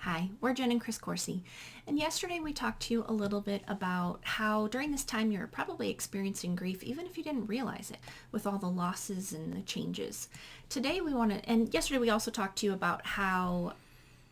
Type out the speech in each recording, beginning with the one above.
Hi, we're Jen and Chris Corsi, and yesterday we talked to you a little bit about how during this time you're probably experiencing grief even if you didn't realize it with all the losses and the changes. Today we want to, and yesterday we also talked to you about how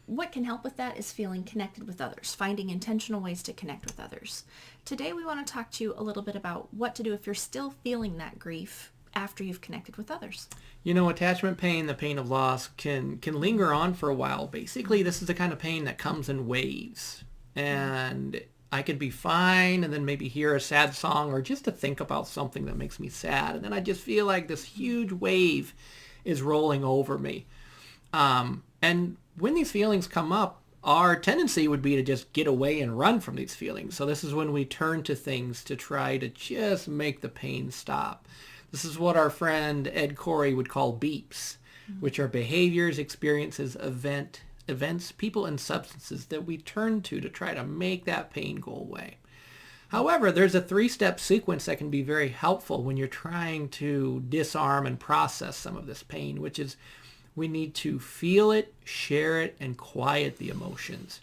what can help with that is feeling connected with others, finding intentional ways to connect with others. Today we want to talk to you a little bit about what to do if you're still feeling that grief after you've connected with others. You know, attachment pain, the pain of loss, can linger on for a while. Basically, this is the kind of pain that comes in waves. And I could be fine and then maybe hear a sad song or just to think about something that makes me sad. And then I just feel like this huge wave is rolling over me. And when these feelings come up, our tendency would be to just get away and run from these feelings. So this is when we turn to things to try to just make the pain stop. This is what our friend Ed Corey would call beeps, which are behaviors, experiences, events, people, and substances that we turn to try to make that pain go away. However, there's a three-step sequence that can be very helpful when you're trying to disarm and process some of this pain, which is we need to feel it, share it, and quiet the emotions.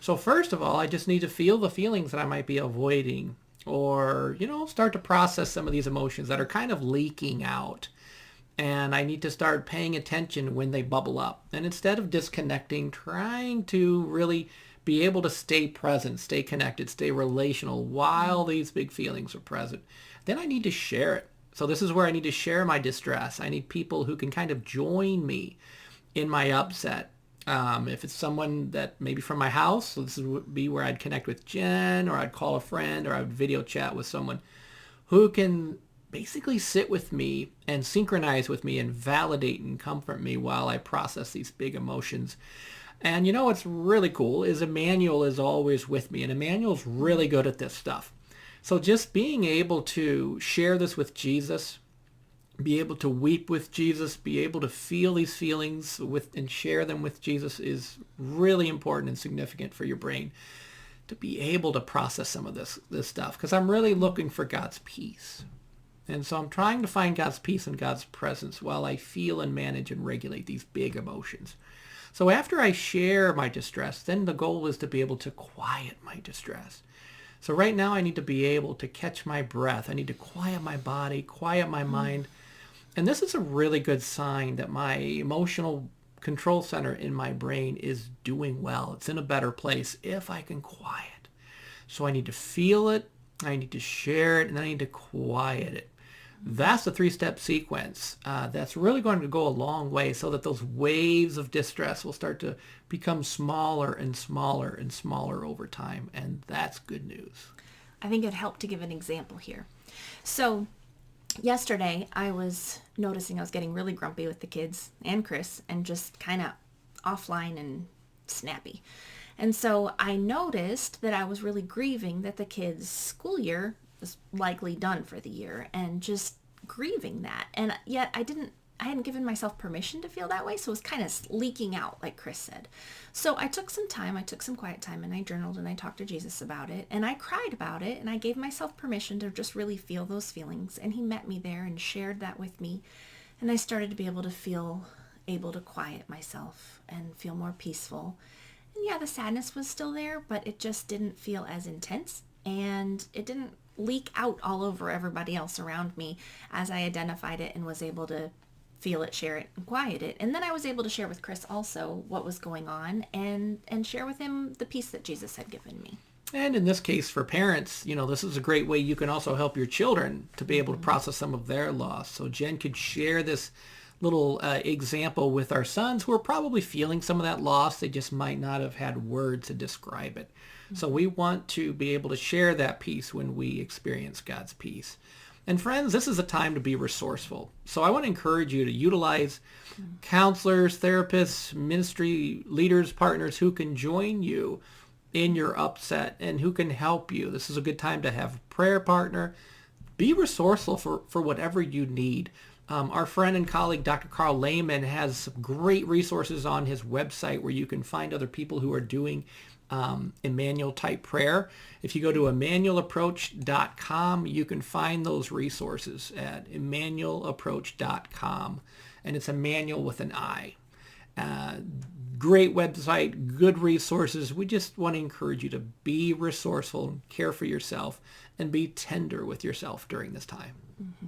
So first of all, I just need to feel the feelings that I might be avoiding or, start to process some of these emotions that are kind of leaking out. And I need to start paying attention when they bubble up. And instead of disconnecting, trying to really be able to stay present, stay connected, stay relational while these big feelings are present. Then I need to share it. So this is where I need to share my distress. I need people who can kind of join me in my upset. If it's someone that maybe from my house, so this would be where I'd connect with Jen, or I'd call a friend, or I'd video chat with someone who can basically sit with me and synchronize with me and validate and comfort me while I process these big emotions. And what's really cool is Emmanuel is always with me, and Emmanuel's really good at this stuff. So just being able to share this with Jesus, be able to weep with Jesus, be able to feel these feelings with and share them with Jesus is really important and significant for your brain to be able to process some of this stuff, because I'm really looking for God's peace. And so I'm trying to find God's peace and God's presence while I feel and manage and regulate these big emotions. So after I share my distress, then the goal is to be able to quiet my distress. So right now I need to be able to catch my breath. I need to quiet my body, quiet my mind. And this is a really good sign that my emotional control center in my brain is doing well. It's in a better place if I can quiet. So I need to feel it, I need to share it, and then I need to quiet it. That's the three-step sequence. That's really going to go a long way so that those waves of distress will start to become smaller and smaller and smaller over time. And that's good news. I think it'd help to give an example here. So yesterday I was noticing I was getting really grumpy with the kids and Chris and just kind of offline and snappy. And so I noticed that I was really grieving that the kids' school year was likely done for the year and just grieving that. And yet I hadn't given myself permission to feel that way. So it was kind of leaking out, like Chris said. So I took some quiet time, and I journaled and I talked to Jesus about it, and I cried about it, and I gave myself permission to just really feel those feelings. And he met me there and shared that with me. And I started to be able to quiet myself and feel more peaceful. And yeah, the sadness was still there, but it just didn't feel as intense, and it didn't leak out all over everybody else around me as I identified it and was able to feel it, share it, and quiet it. And then I was able to share with Chris also what was going on and share with him the peace that Jesus had given me. And in this case, for parents, this is a great way you can also help your children to be able to process some of their loss. So Jen could share this little example with our sons who are probably feeling some of that loss. They just might not have had words to describe it. So we want to be able to share that peace when we experience God's peace. And friends, this is a time to be resourceful. So I want to encourage you to utilize counselors, therapists, ministry leaders, partners who can join you in your upset and who can help you. This is a good time to have a prayer partner. Be resourceful for whatever you need. Our friend and colleague, Dr. Carl Lehman, has some great resources on his website where you can find other people who are doing Emmanuel type prayer. If you go to emmanuelapproach.com, you can find those resources at emmanuelapproach.com, and it's Emmanuel with an I. great website, good resources. We just want to encourage you to be resourceful, care for yourself, and be tender with yourself during this time. Mm-hmm.